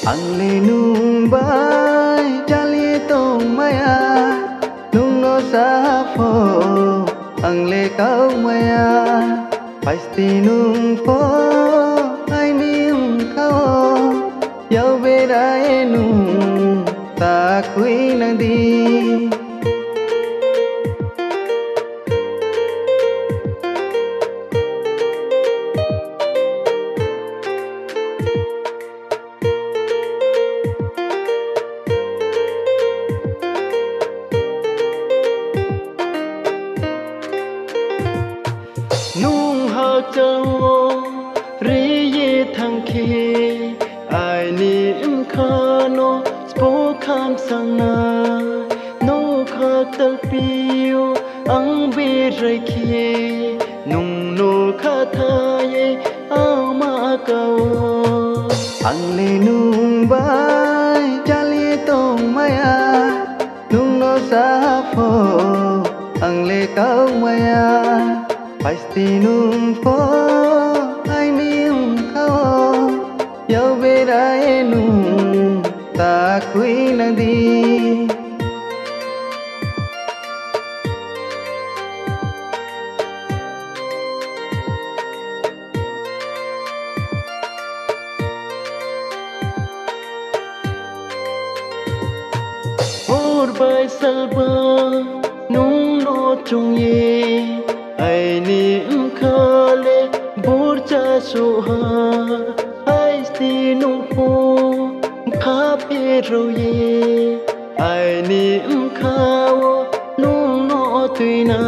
Ang linung bay chali tong maya nung no sa pho ang le kau maya pasti nung pho ai niung kau yau be dai nung ta kui nang di nung hao châu ri thang khi ai ni im kha no spo kham sang na no kha tal piu ang bi rai khi nung no kha tha ye ama kao ang le nung bai chali tong maya nung no sa pho ang le kau maya pasti nung pho ai niung kau yau be dai nung ta kui nang di or bai salba nung no chung ye ai ni khale bor cha so ha ai sti nung pho kha pe ro ye ai ni kha wo nung no tui na